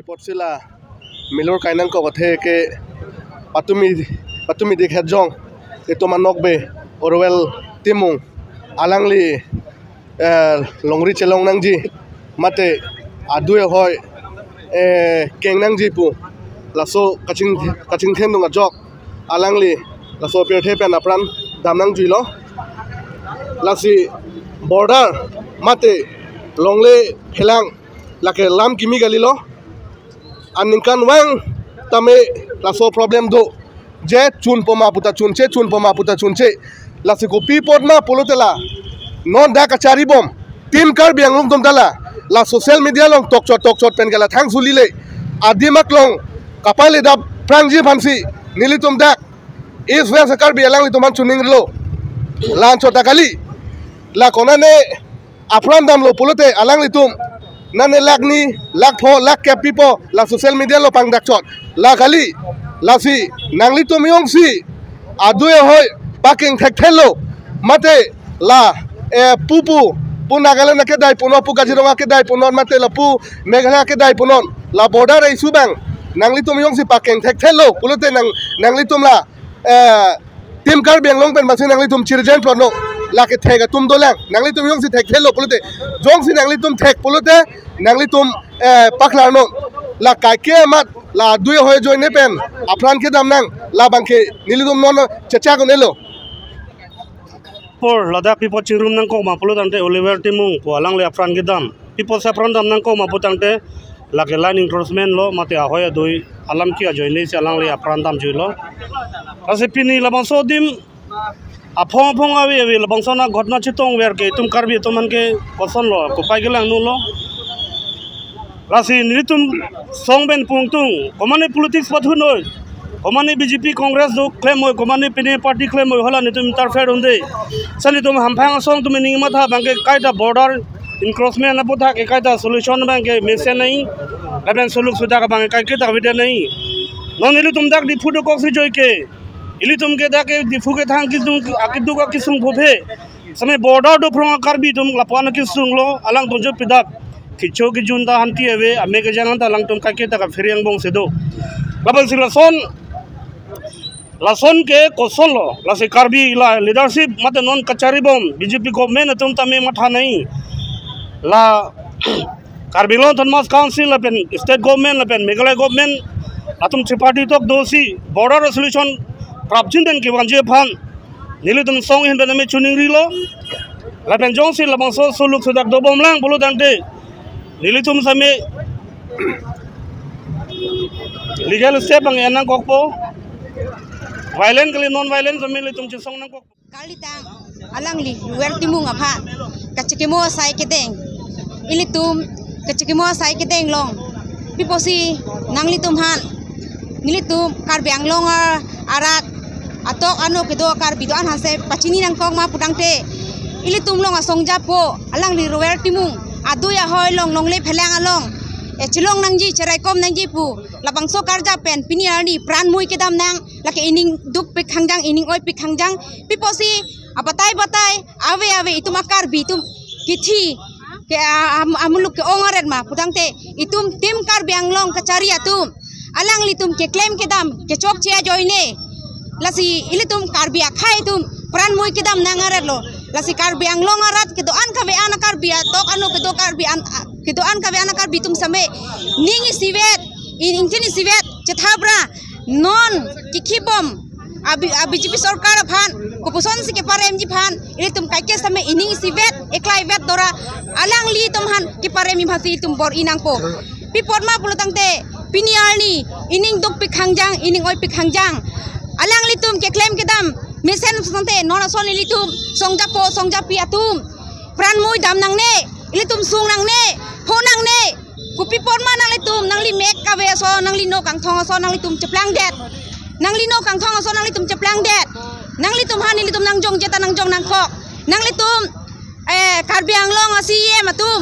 Pipotsila Milor Kainang ko kathe ke patumi dikhat jong itu manokbe Orwell timung alangli longri chelong nangji mate adue hoy keng nangji pu laso kaching them dong ajok alangli laso perthe pen apran damnang juilo lasi border mate longle helang lake lam kimi galilo aninkan wang tame laso problem do je chun poma puta chunche lasi ko pipot ma polotela non da kachari bom tim kar biang lung tom dala la social media long tok chot pen gala thang sulile adimak long kapale da prangji phamsi nilitum dak is where sakar bi alang lituman chuning lo lan chota kali la konane afran dam lo polote alang litum nane lakni lak ke pipo la social media lo pang dak chot la kali la si nangli tum yong si adue hoy paking thek thelo mate la pupu punagale na kedai puno pu kajirong kedai punon mate la pu meghala kedai punon la border ei subang nangli tum yong si paking thek thelo pulote nangli tum la tim kar biang long pen masin nangli tum chirjen prono la ke thega tum dolang nangli tum yong si thek thelo pulote jong si nangli tum thek pulote nangli tum paklarno la kaike mat la dui hoy joy ne pen apran ke dam nang la bangke nilidum non chacha ko nelo por ladak pipo chirum nang ko ma pulo tante Oliver timung ko alang le apran ke dam pipo sa apran dam nang ko ma putangte la ke line enforcement lo mate ahoy doi alam ki joy ne se alang le apran dam jui lo ase pini labang so dim apong awi labang so na ghotna chitong wer ke tum karbi tuman ke koson lo ko pai gelang nu lo Rasi nilitum songben pungtung komane politics pathunoi komane BJP Congress do claim hoy komane pine party claim hoy hala nitum interfere hunde sani tum hamphang song tum ningma tha bangke kaida border encroachment na putha ke kaida solution bangke mission nahi laben suluk suda ka bangke kai ke ta video nahi non nilitum dak di photo ko si joy ke ilitum ke dak di fuke thang ki tum akidu ka kisung bophe samay border do from karbi tum lapana kisung lo alang tonjo pidak kicho ki junta hanti ave ame ke janan ta lang tum ka ke ta ka feriang bong sedo labal lason ke kosolo la se karbi la leadership mate non kachari bom BJP government tum tame matha nahi la karbi lo thanmas council la pen state government la pen Meghalaya government atum triparty tok dosi border resolution prapjin den ki wanje phan nili tum song hin ben me chuning ri lo la pen jongsi la bang so suluk sudak do bom lang bulu dante nilitum same legal step ang enang kokpo violent kali non violent same nilitum chisong nang kokpo kalitang alangli wer timung apha kachikimo sai keteng ilitum kachikimo sai keteng long piposi nanglitum han nilitum karbiang long arat atok ano kedo karbido an hase pachini nang kong ma pudangte ilitum long asongja po alangli wer timung aduya hoy long le phelang along chilong nangji cherai kom nangji pu labang so karja pen piniani pran mui kedam nang lake ining duk pik hangjang ining oi pik hangjang piposi batai ave itu makar bi tum kithi ke amuluk ke ongaret ma putangte itum tim kar biang long kacari atum alang litum ke claim kedam ke chok chia joine lasi ilitum kar bi akhai tum pran mui kedam nangaret lo lasi kar biang long arat ke doan ka ve ana kar bi tok anu ke do kar bi an ke doan ka ve ana kar bi tum same ningi sivet intini sivet chethabra non kikhibom abi BJP sarkar phan kupuson si ke parem ji phan ilitum kaike same ining sivet eklai vet dora alang li tum han ki parem mi bhasi tum bor inang po pipot ma pulutangte piniarni ining duk pikhangjang ining oi pikhangjang alang li tum ke claim kedam mesen sante non son ilitum songja pi atum pran mui dam nang ne ilitum sung nang ne pho nang ne kupi pon ma nang litum nang li mek ka ve so nang li no kang thong so nang litum cheplang det nang li no kang thong so nang litum cheplang det nang litum han litum nang jong jeta nang jong nang khok nang litum karbiang long asi matum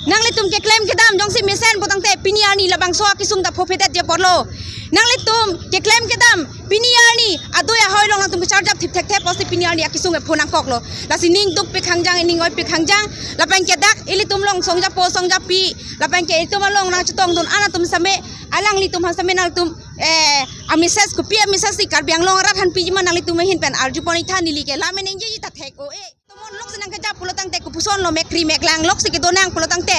nang litum ke claim kedam jong si mesen potang te piniani labang so kisung ta phophetet je porlo nang litum ke claim ke dam piniar ni ado ya hoi long tum charge up thip thek the posi piniar ni akisung e phonang kok lo la si ning tuk pe khangjang ning oi pe khangjang la pang ke dak ilitum long songja po songja pi la pang ke itum long na chutong don ana tum same alang litum han same nang tum amises ku pi amises si kar biang long rat han pi man nang litum hin pen arju poni tha nili ke la meneng ji ta thek o e tumon lok senang ka ja pulotang te ku puson lo mekri meklang lok si ke donang pulotang te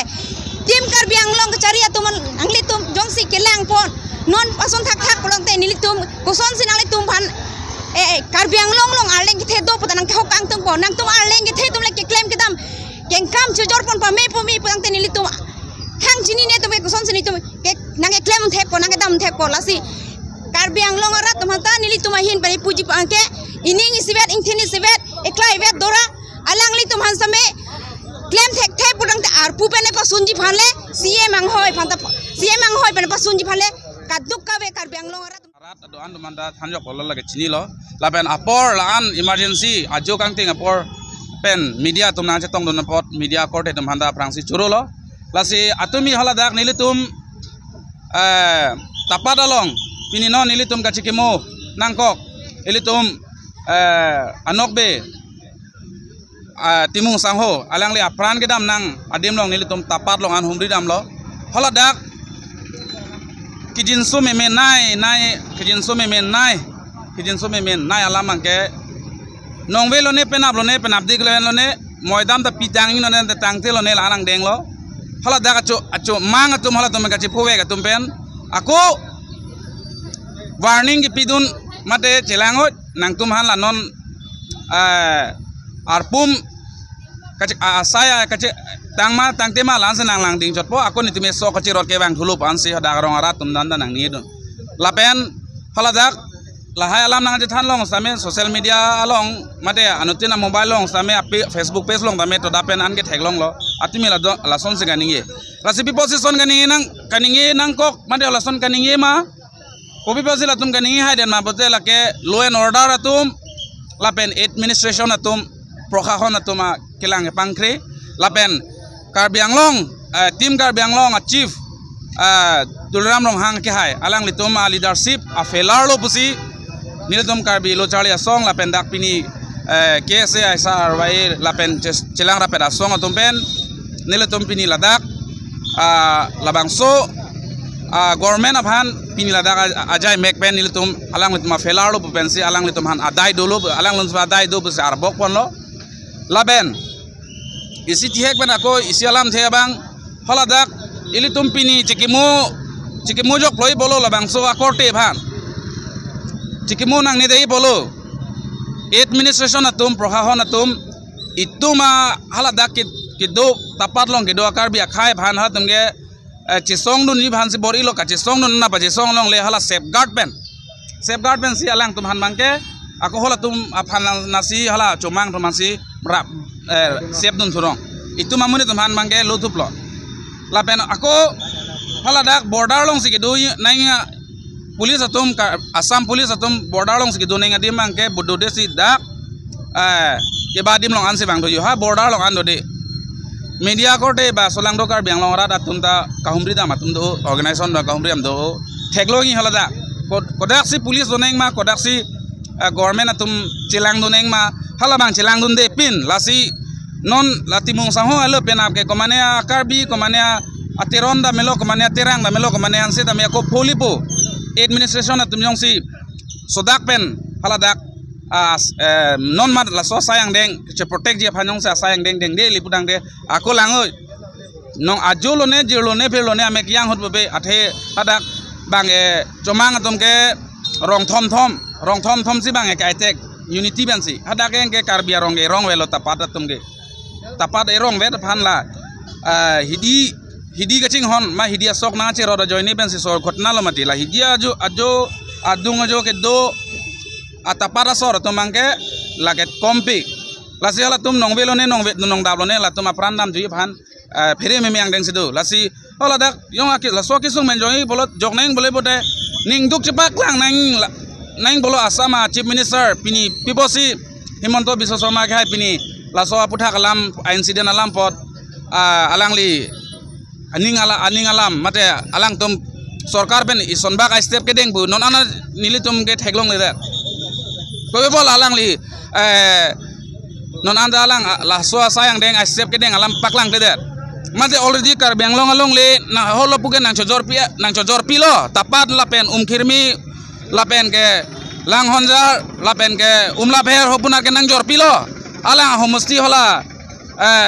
tim kar biang long ke cari atuman ang litum jong si ke lang pon non pason thak thak pulotang te nilitum kuson si nang litum pan kar biang long arleng ke the do putanang ke hokang tung po nang tum arleng ke the tum le ke claim ke dam keng kam chujor pon pa me po mi putang te nilitum khang chini ne tum ke kuson si nitum ke nang ke claim the po nang ke dam the po la si kar biang long arat tum ta nilitum hin pari puji pa ke ining isibet ingthini sibet ekla ibet dora alang litum han same claim thek the putang te ar pu pene pa sunji phale CM ang hoi phanta CM ang hoi pene pa sunji phale kaduk ka be kar biang long arat doan manda thanjok lo lage chini lo lapen apor laan emergency ajo kang ting apor pen media tum nang chetong don pot media court tum handa prangsi churo lo lasi atumi hala dak nilitum tapadalong pinino nilitum kachikimo nangkok ilitum anokbe timung sangho alang le apran gedam nang adim long nilitum tapat long an humri dam lo hala dak kijin so memen nai kijin so memen nai alamang ke nongwe lo ne penap dik lo ne moidam ta pitang ino ne tang te lo ne larang deng lo hala da acho mang atum hala tum ka chipowe ka tum pen aku warning ki pidun mate chelangot nang tum han la non arpum ka saya ka tang tema lan senang lang ding chot po aku ni tume so ka chirot ke bang thulu pan si hada rong arat tum dan nang ni dun lapen haladak lahai alam nang je than long same social media along mate anutina mobile long same api Facebook page long tame to dapen an ke thek long lo atimi la son se ganinge rasipi position ganinge nang kok mate la son ganinge ma kopi pasi la tum ganinge hai den ma bote la ke law and order atum lapen administration atum prokhahon atuma kelang pangkre lapen kar biang long tim kar biang long chief tulram long hang ke hai alang litum leadership a felar lo pusi nilitum kar bi lo charli asong lapen dak pini kse aisa arwai lapen chelang rapet asong atum pen nilitum pini ladak labangso government abhan pini ladak ajai mek pen nilitum alang litum felar lo pensi alang litum han adai dolo alang litum adai do pusi arbok pon lo laben isi tihek ben ako isi alam the bang haladak ilitum pini chikimu jok loi bolo labang so akorte bhan chikimu nang ne dei bolo administration atum prohahon atum ituma haladak ke do tapat long ke do akar bi akhai bhan ha tumge chisong dun ni bhan si bori lo ka chisong dun na pa chisong long le hala safeguard pen si alang tum han bangke ako hola tum aphan nasi hala chomang tum si rap sep dun thurong itu mamuni tuman mangke lutup lo lapen ako haladak border long sigi do nainga police atum Assam police atum border long sigi do nainga di mangke bodo desi dak ke badim long ansi bang do ha border long ando de media kote ba solang do kar biang long rat atum ta kahumri da matum do organization da kahumri am do theklogi halada kodak si police do naing ma kodak si government atum chilang do naing ma halabang chilang dun de pin lasi non latimung sangho alo penap ke komane karbi komane atiron da melo komane terang da melo komane anse da me ko polipo administration atum yong si sodak pen haladak non mat la so sayang deng che protect je phanong sa sayang deng de lipudang de ako langoi nong ajolo ne jilo ne phelo ne ame kyang hot be athe hadak bang chomang atum ke rong thom si bang ke tek unity bansi hadak ke karbia rong welo tapat atum ge tapat erong vet phan la hidi gaching hon ma hidia sok na che roda joini ben si sor khotna lo mati la hidia ajo adung ajo ke do atapara sor to mangke la ke kompi la si hala tum nongbe lo ne nong dab lo ne la tum apran dam jui phan phere me yang deng sidu la si hola dak yong akit la so kisung men joi bolot jok neng boleh bote ning duk cepak lang neng bolo asama chief minister pini piposi Himonto Biswa Sarma ke hai pini laso aputha kalam incident alam pot alangli aning alam mate alang tum सरकार बेन इसनबा का स्टेप के देंग बु नन आना नीली तुम के ठेगलों ले दे कोई बोल आलांग ली नन आंदा आलांग लासो sayang देंग स्टेप के देंग आलाम paklang ले दे मजे already कर बेंगलों आलों ले ना होलो पुके नंग चोजोर pillow tapat lapen kirmi lapen ke lang honjar lapen ke umlabher hopuna ke nang jor pilo alang homosti hola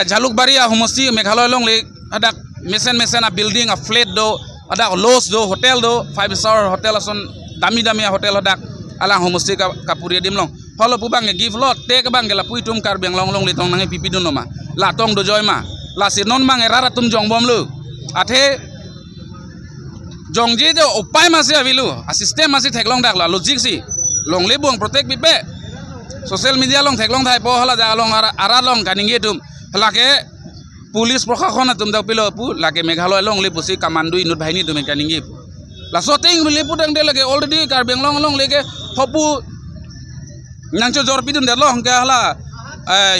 jalukbaria homosti meghaloi long le ada mesen a building a flat do ada lodge do hotel do 5-star hotel ason dami hotel hodak alang homosti ka kapuri dim long holo pubang ge give lot te ka bang ge la puitum kar beng long le tong nang pipi dun ma la tong do joy ma la sinon mang rara tum jong bom lu athe jongji jo upai masih avilu asisten masih theklong dak la logic si long le buang protect bipe social media long theklong thai po hala ja long ara long kaningi tum lake police prokhakon tum dak pilo pu lake meghaloi long le pusi kamandu inut bahini tum kaningi la soting le pu dang de lage already kar beng long lege hopu nangcho jor pidun de long ke hala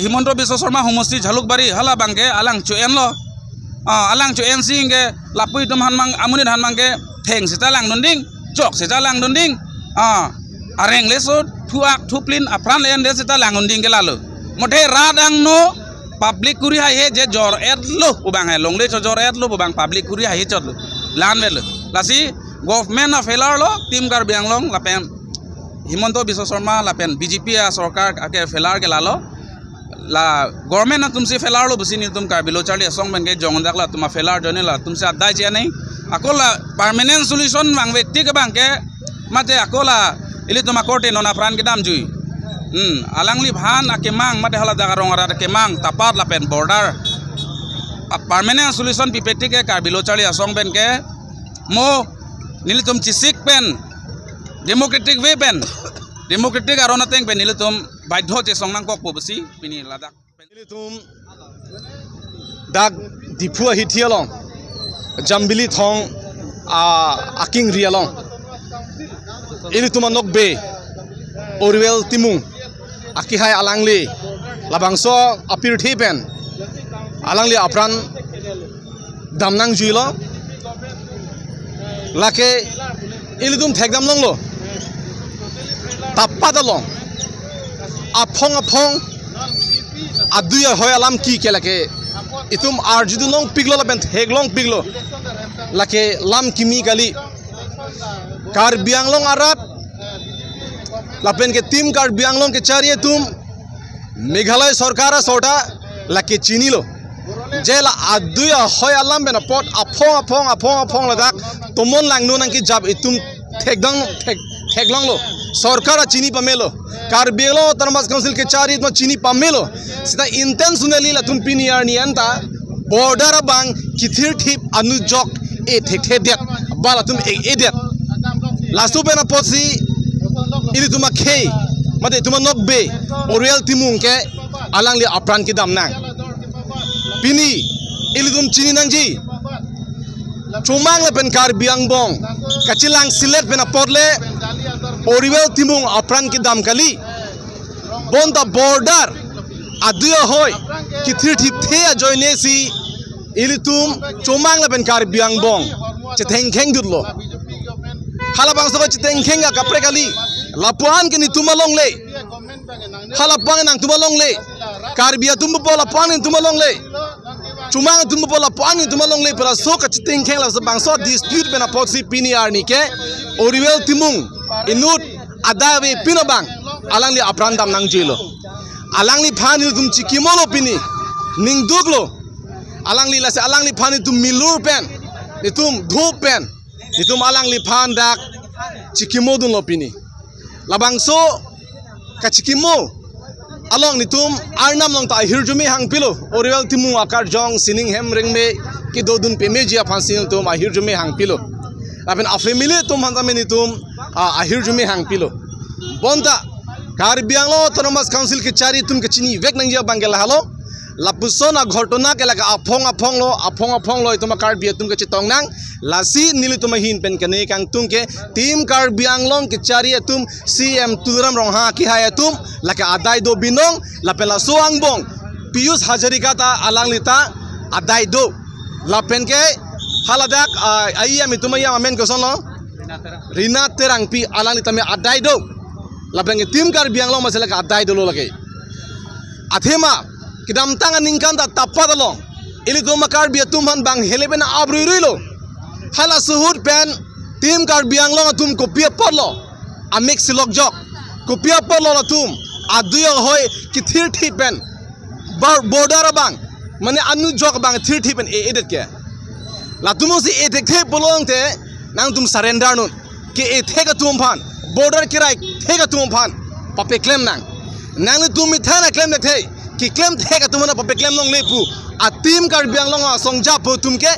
Himonto Biswa Sarma homosti Jalukbari hala bangke alang cuen lo alang cuen singke lapui tum hanmang amunit hanmang ke theng sita lang nunding cok sita lang nunding areng leso thuak thuplin apran len de sita lang nunding ke lalu mothe radang no public kuri hai he je jor et lo ubang hai long le jor et lo ubang public kuri hai chot lo lan vel lasi government of failure lo tim kar biang long lapen Himonto Biswa Sarma lapen BJP sarkar ake failure ke lalo la government na tumse failure lo busini tum kar bilo charli song bang ke jondak la tuma failure jone la tumse adai che nahi akola permanent solution mang व्यक्ति के bang ke mate akola ili tuma korte nona pran ke dam jui alangli bhan ake mang mate hala daga rongara ke mang tapat la pen border permanent solution pipeti ke kar bilo charli song ben ke mo nili tum chisik pen democratic way pen democratic arona teng pen nili tum baidho che song nang kok pobsi pini ladak nili tum dak dipua hithialong jambili thong aking rialong ini tuma nokbe orwell timung akihai alangli labangso apir thipen alangli apran damnang juilo lake ini tum thekdam long lo tapadalong apong aduya hoy alam ki kelake itum arjudu long piglo la ben heglong piglo lake lam kimi kali kar bianglong arat lapen ke tim kar bianglong ke chariye tum meghalaya sarkara sota lake chini lo jela aduya hoy alam ben pot apong ladak tomon langno nang ki jab itum thekdang lo सरकार चीनी पमेलो कार्बिलो तरमस काउंसिल के चारी तो चीनी पमेलो सिदा इंटेंशनली ला तुम पिनियर नियंता बॉर्डर बांग किथिर थिप अनुजोक ए थे देत बाला तुम ए देत लासु पेना पोसी इली तुम खे मते तुम नोकबे ओरियल तिमुंग के अलंगली अपरान की दामना पिनी इली तुम चीनी नंगजी चुमांग ले पेन कार्बियांग बोंग कचिलांग सिलेट पेना पोरले Oriwell timung apran ki dam kali bon the border aduya hoy kithir thip thea joine si ilitum chomang la ben kar biang bong chetheng kheng dutlo hala bang so chetheng kheng ga kapre kali lapuan ke ni tumalong le hala pang nang tumalong le kar bia tum bola pan ni tumalong le chumang tum bola pan ni tumalong le para so ka chetheng kheng la bang so dispute bena poksi pini arni ke Oriwell timung inut adawe pinobang alangli aprandam nang jilo alangli phani tum chikimolo pini ningduglo alangli lase alangli phani tum milur pen itum dhup pen itum alangli phan dak chikimo dun lo pini labangso ka chikimo along nitum arnam long ta hirjumi hang pilo Oriwell timu akar jong sining hem ringme ki dodun pemeji afansil tum hirjumi hang pilo lapen a family tum hantame nitum ahir jumi hang pilo bonta karbianglo autonomous council ke chari tum ke chini vek nang ya bangela halo lapusona ghotona ke laga apong lo ituma karbia tum ke chitong nang lasi nili tum hin pen kane kang tum ke team karbianglong ke chari tum cm turam rong ha ki ha tum laka adai do binong lapela soang bong Piyush Hazarika ta alanglita adai do lapen ke haladak ai am itumaya amen ko sono Rina terangpi alang ni tame adai do labang tim Karbiang Long masela ka adai do lo lagi athema kidam tangan ningkan ta tappa lo ili to makar bia tumhan bang heleben abrui lo hala suhud pen tim Karbiang Long tum kopia porlo amik silok jok kopia porlo la tum aduyo hoy ki thir thi pen border bang mane anu jok bang thir thi pen edet ke la tumo si edet the bolong te nang tum surrender nun ke e thega tum phan border kirai thega tum phan pape claim nang tum mithana claim the ki claim thega tum na pape claim long lepu a team Karbiang Long songja po tum ke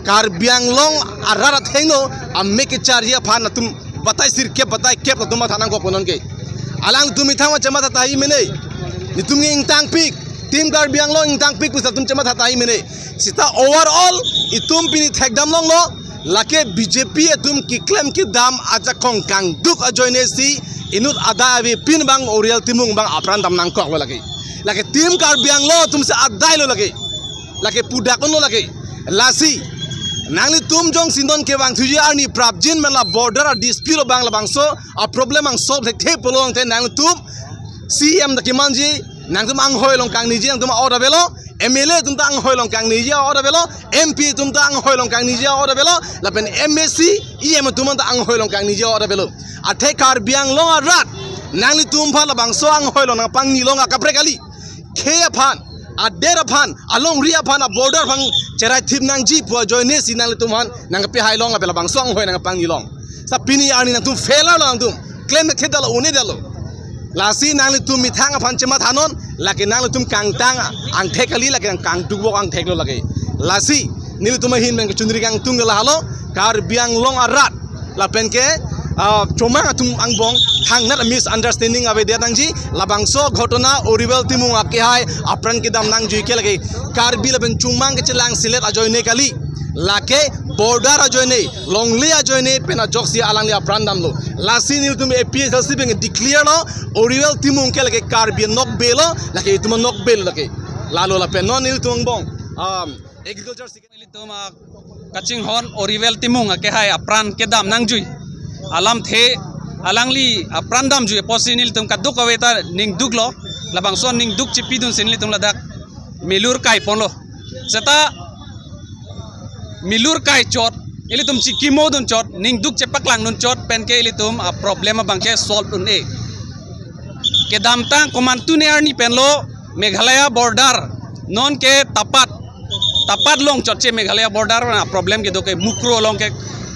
Karbiang Long arara thengno a make charge phan na tum batai sir ke batai kep tum thanang ko konon ke alang tum mithama chama ta hi mene ni tum ing tang pik team Karbiang Long ing tang pik pusat tum chama ta hi mene sita overall itum pini thegdam long lo lake BJP etum ki claim ki dam aja kong kang duk ajoine si inut ada ave pin bang orial timung bang apran dam nang kok lagi lake tim Karbiang Long tum se adai lo lagi lake pudak lo lagi lasi nangli tum jong sindon ke bang thuji arni prabjin men la border a dispute bang la bang so a problem ang solve the polong te nang tum CM da kimanji nang tum ang hoi long kang niji ang tum order belo MLA tum tang hoi long kang niji order belo MP tum tang hoi long kang niji order belo la pen MSC EM tum tang hoi long kang niji order belo a the Karbiang Long a rat nangli tum pha la bang so ang hoi long nang pang ni long a kapre kali khe phan a dera phan along ria phan a border phang cherai thip nang ji po joine si nang tum han nang pe hai long a bela bang so ang hoi nang pang ni long sa pini ani nang tum failure long tum claim na khedalo une dalo lasi nang tum mithang a phan chema thanon laki nang tum kang tang ang thekali laki kang dukbo ang theklo lagi lasi nil tum hin men chundri kang tung la halo Karbiang Long a rat la pen ke choma tum ang bong thang na misunderstanding ave de tangji labangso ghotona oribel timung ake hai apran ki dam nang ji ke lagi Karbi la pen chumang ke chelang silet ajoine kali lake border ajoine longli ajoine pena joksi alangli apran dam lo lasi nil tum APSLC beng declare lo oribel timung ke lagi Karbi nok belo lake tum nok bel lake lalo la pen non nil tum bong agriculture ili tum kaching hon oribel timung ake hai apran ke dam nang jui alam the alangli prandam ju posinil tum kaduk aweta ning duklo labang son ning duk chipidun sinili tum ladak milur kai ponlo seta milur kai chot ili tum chikimo dun chot ning duk chepaklang nun chot pen ke ili tum a problem bangke solve dun e ke damtang komantu ne arni penlo Meghalaya border non ke tapat long chot che Meghalaya border na problem ke doke mukro long ke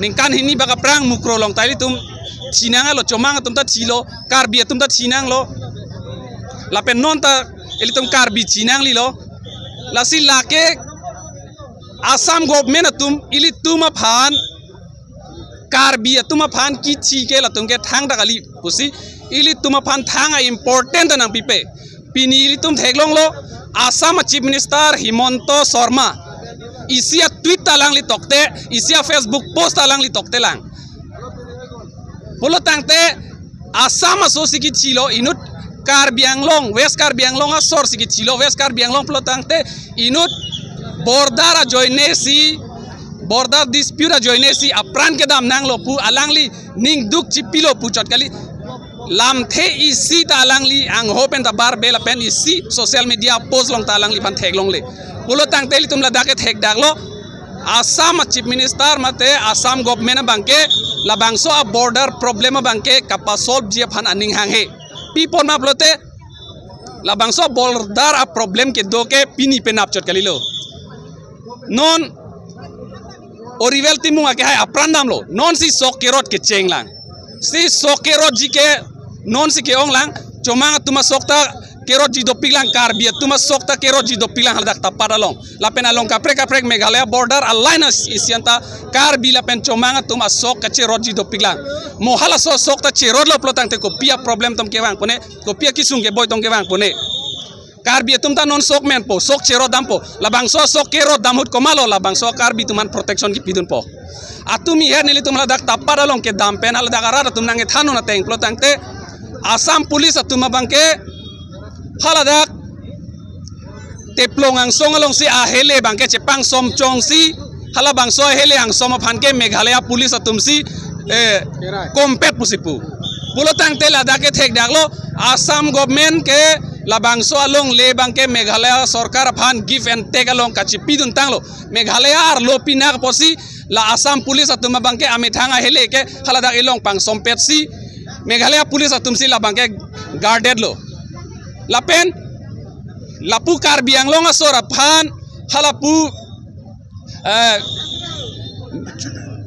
ningkan hini baka prang mukro long tali tum chinang lo chomang tum ta chilo Karbi tum ta chinang lo lapen non ta ili tum Karbi chinang li lo lasi lake Assam government tum ili tum phan Karbi tum phan ki chi ke la tum ke thang ta kali pusi ili tum phan thang important nang pipe pini ili tum theklong lo Assam Chief Minister Himonto Sharma isia tweet talang li tokte isia Facebook post talang li tokte lang polo tangte Assam aso sigi chilo inut Karbiang Long West Karbiang Long asor sigi chilo West Karbiang Long polo tangte inut border a joine si border dispute a joine si apran ke dam nang lo pu alangli ning duk chipilo pu chot kali lam the isi talangli ang hopen ta bar bela pen isi social media post long talangli pan thek long le pulo tang teli tum ladak thek dak lo Assam Chief Minister mate Assam government bangke labangso a border problem bangke kapa solve je phan aning hang he people ma plote labangso border a problem ke doke pini penap chot kali lo non orivel timung ake hai aprandam lo non si sokerot ke chenglang si sokerot ji ke non si ke onglang chomang tuma sokta kerot ji do pilang Karbi tuma sokta kerot ji do pilang haldak tapara long lapen along kaprek Meghalaya border alliance isianta Karbi lapen chomang tuma sok ka kerot ji do pilang mohala so sokta kerot lo plotang te ko pia problem tom ke wang pone ko pia kisung ke boy tom ke wang pone Karbi tum ta non sok men po sok kerot dam po labang so sok kerot dam hut ko malo labang so Karbi tuman protection ki pidun po atumi her nili tum ladak tapara long ke dam pen haldak arara tum nange thanu na teng plotang te Assam police atuma bangke haladak teplong ang songalong si ahele bangke chepang som chong si hala bangso hele ang soma phanke Meghalaya police atumsi kompet pusipu pulo tangte ladake thek daklo Assam government ke labangso along le bangke Meghalaya sarkar phan give and take along kachi pidun tanglo Meghalaya ar lo pinak posi la Assam police atuma bangke amethanga hele ke hala dak ilong pang sompet si Meghalaya police atumsi la bangke guarded lo lapen lapu Karbi Anglong asora phan halapu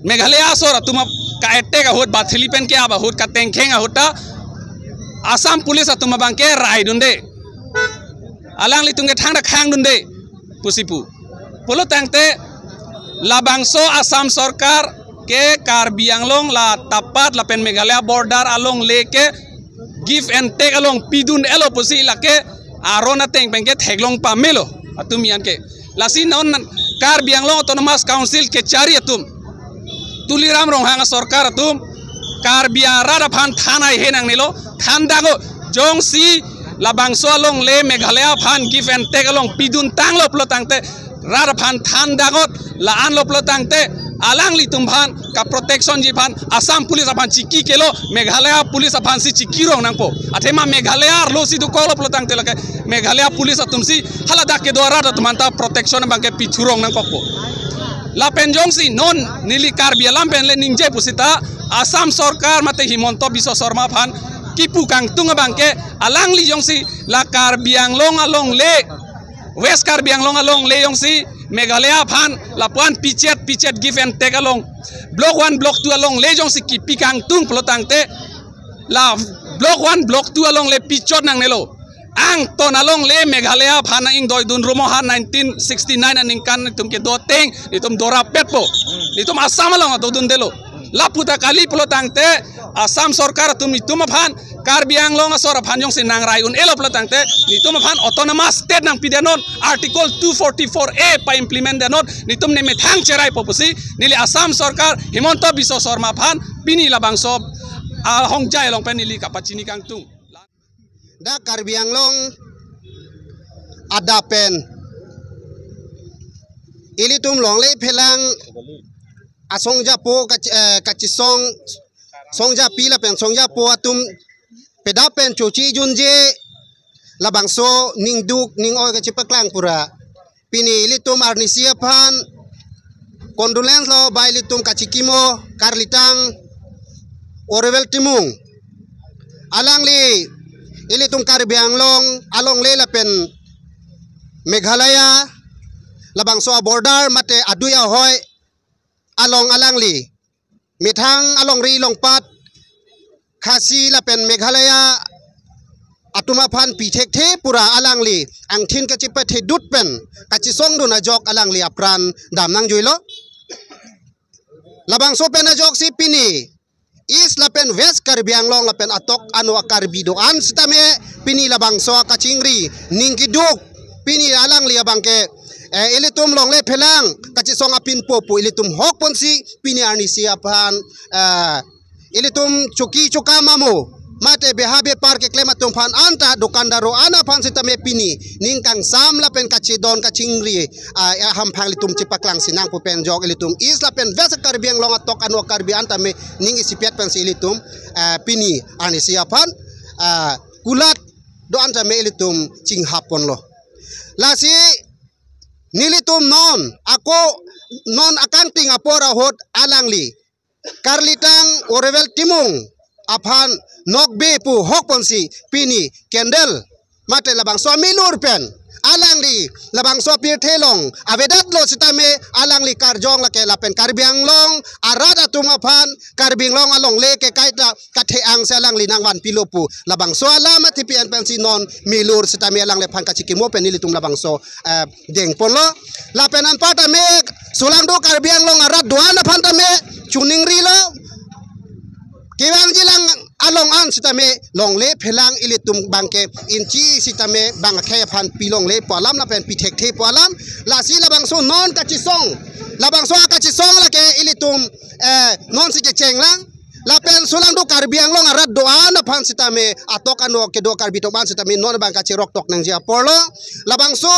Meghalaya asora tuma ka ette ka hot bat Philippine ke aba hot ka tengkhenga hota Assam police atuma bangke rai dunde alang litunge thangda khang dunde pusipu polo tangte labangso Assam sarkar ke Karbi Anglong la tapat lapen Meghalaya border along leke give and take along pidun elo pusi lake arona teng bangke theglong pamelo atumian ke lasi non Karbi Anglong autonomous council ke cari atum tuliram ronghanga sarkar atum Karbi Anglong phan thana henang nilo thandago jongsi labangso along le Meghalaya phan give and take along pidun tanglo plotangte rara phan thandagot la anlo plotangte alang litum phan ka protection ji phan Assam police phan chiki kelo Meghalaya police phan si chiki rong nangpo athema Meghalaya lo si du kolo plotangte lake Meghalaya police atumsi hala dak ke dwara tumanta protection bangke pichurong nangpo la penjongsi non nili Karbi lampen le ningje pusita Assam sarkar mate Himonto Biswa Sarma phan kipu kang tunga bangke alang li jongsi la Karbi Anglong along le West Karbi Anglong along le jongsi Meghalaya phan la puan pichet give and take along block 1 block 2 along le jongsi kipi kang tung plotangte la block 1 block 2 along le pichot nang nelo ang ton along le Meghalaya phan ing doi dun rumo ha 1969 aning kan tum ke do teng itum dora petpo itum Assam along do dun delo laputa kali plotangte Assam sarkar tum phan Karbi Anglong asora phan jong sinang rayun elo plotangte nitum phan autonomous state nang pidenon article 244A pa implement denon nitum ne methang cherai popusi nili Assam sarkar Himonto Biswa Sarma phan pini labangso hongjai long pen nili kapachini kang tung da Karbi Anglong adapen ilitum longle phelang asongja po kachisong songja pila pen songja po atum pedapen cuci junje labangso ningduk ningoy kachipaklang pura pini ilitum arnisia phan condolence lo bai ilitum kachikimo karlitang orewel timung alangli ilitum Karbi Anglong along le lapen Meghalaya labangso border mate aduya hoy along alangli mithang along ri long pat khasi lapen Meghalaya atuma phan pithek the pura alangli angthin kachipa the dut pen kachisong du na jok alangli apran damnang juilo labangso pen jok si pini is lapen West Karbi Anglong lapen atok anu Karbi do an sitame pini labangso kachingri ningkiduk pini alangli abangke ilitum longle phelang kachisong apin popo ilitum hok ponsi pini arnisia phan ilitum chuki chuka mamu mate behabe park klematum phan anta dokandaro ana phan sitame pini ningkang samla pen kachidon kachingri ham phang litum chipaklang sinang pu pen jok ilitum isla pen West Karbi Anglong atok anu Karbi anta me ning isipiat pen ilitum pini arnisia phan kulat do anta me ilitum chinghapon lo lasi nilitum non ako non accounting apora hot alangli karlitang orewel timung aphan nokbe pu hokponsi pini kendel mate labangso milur pen alangli labangso pir thelong avedat lo sitame alangli karjong la ke lapen Karbi Anglong arada tuma phan Karbi Anglong along le ke kaita kathe ang se alangli nangwan pilopu labangso alama tipian pensi non milur sitame alang le phan kachikimo pen nilitum labangso deng ponlo lapen an patame sulang do Karbi Anglong arat duana phan tame chuning ri lo kiwang jilang along an sitame longle phelang ilitum bangke inchi sitame bang khe phan pilong le palam na pen pithek the palam la si labangso non kachisong labangso kachisong la ke ilitum non si chenglang la pen sulang do Karbi Anglong arat doa na phan sitame atok anu ke do Karbi to ban sitame non bang kachirok tok nang jia porlo labangso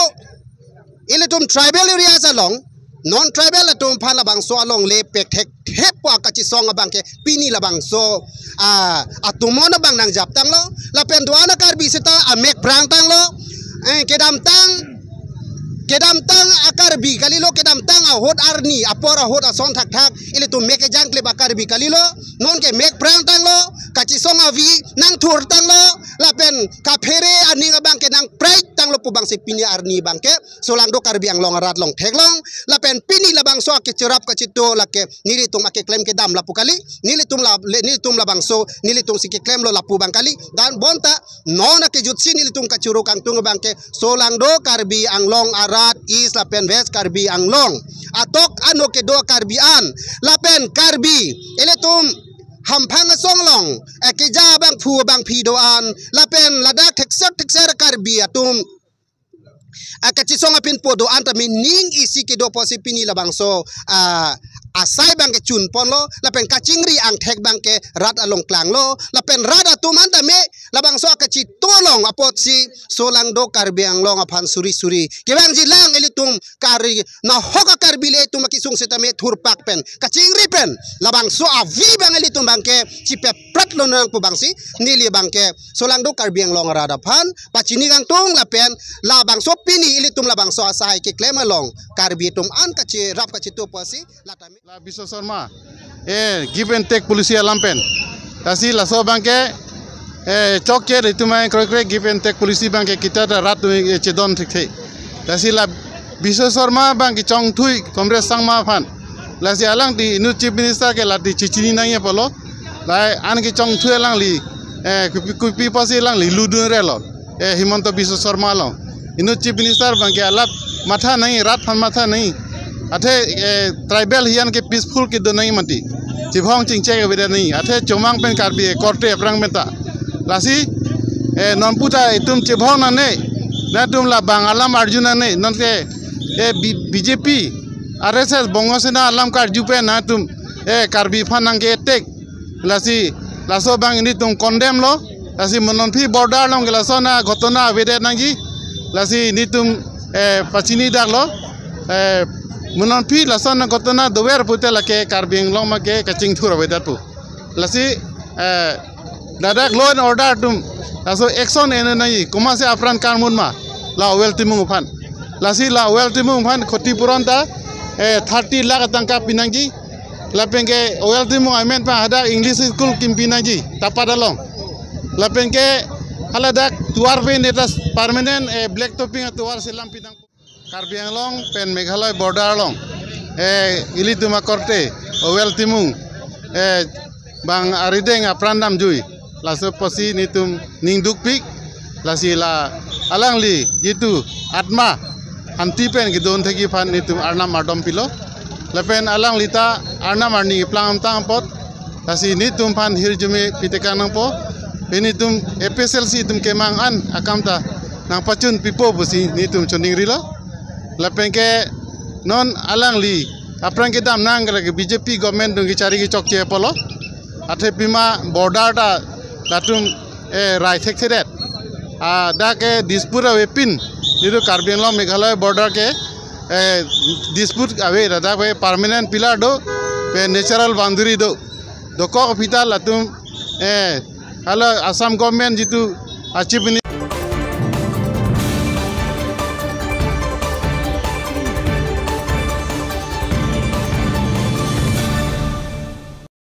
ilitum tribal areas along non tribal atum phan labang so along le pek thek thep pa ka chi song abang ke pini labang so atumon bang nang jap tang lo la pen duana kar bi sita amek brang tang lo kedam tang akar bi kalilo kedam tang hot arni apora hot asong thak thak ile tu mek jang kle bakar bi kalilo non ke mek brang tang lo ka chi song avi nang thur tang lo la pen ka phere aning abang ke nang pride tang lo pu bang se pini arni bang ke solang do kar bi ang long arat long thek long la pen pini la bang so ke cherap ka chito la ke nili tum ake claim ke dam la pu kali nili tum la bang so nili tum si ke claim lo la pu bang kali dan bonta non ke jutsi nili tum ka churu kang tung bang ke solang do kar bi ang long arat is lapen west karbi anglong atok ano ke do karbian lapen karbi eletum hampang songlong ekeja bang pu bang pidoan lapen ladak tekser karbi atum akachi songa pin podo anta mining isi ke do posi pini labang so asai bang ke chun pon lo lapen kachingri ang thek bang ke rat along klang lo lapen rada tumanta me labang so akachi tolong apot si solang do karbi ang long aphan suri ke bang ji lang elitum kari na hoka karbi le tum makisung setame thurpak pen kachingri pen labang so avi bang elitum bang ke chipe prat lo nang pu bang si nili bang ke solang do karbi ang long rada phan pachini gang tung lapen labang so pini elitum labang so asai ke claim along karbi tum an kachi rap kachi to posi latame La Biswa Sharma, give and take policy alampen. Tasi la so banke, choker itu main kore give and take policy banke kita dah ratu cedon tikhe. Tasi la Biswa Sharma banke chong thui Kongres sang ma fan. La si alang di nu chief minister ke la di cicini nangye polo. La an ke chong thui alang li kupi pasi alang li ludun relo. Himanto Biswa Sharma lo. Inu chief minister banke alat matha nahi rat fan matha nahi. Ate tribal hian ke peaceful ke do nahi mati chibhong chingche ke beda nahi ate chomang pen karbi korte aprang meta lasi non puta itum chibhong na ne na tum la bangalam arjuna ne non ke BJP RSS bongosena alam kar jupe na tum karbi phanang ke tek lasi laso bang ini tum condemn lo lasi monon phi border long ke laso na ghotona beda nangi lasi ini tum pachini dak lo Munon pi lasan kotona doer pute lake karbing long make kaching thura wedat pu lasi dadak law and order tum laso action ene nai kuma se afran karmun ma la wel timung phan lasi la wel timung phan khoti puronta 30 lakh tangka pinangji lapenge wel timung amen pa hada english school kimpinangji tapadalong lapenge haladak tuar pe netas permanent black topping tuar selam pinang Karbi Anglong pen Meghalaya border long ilituma korte owel timung bang arideng aprandam jui laso posi nitum ningduk pik lasi la alangli jitu atma anti pen gidon thegi phan nitum arnam adom pilo lepen alang lita arnam arni plang tang pot lasi nitum phan hirjume pitekanang po penitum EPSLC tum kemang an akamta nang pacun pipo posi nitum choning rilo lapengke non alang li aprang kita nang ke BJP government dungi cari ki chokche polo athe pima border da latum rai thek theret da ke dispute wepin niru Karbi Anglong Meghalaya border ke dispute ave da pe permanent pillar do pe natural boundary do ko pita latum hala Assam government jitu achieve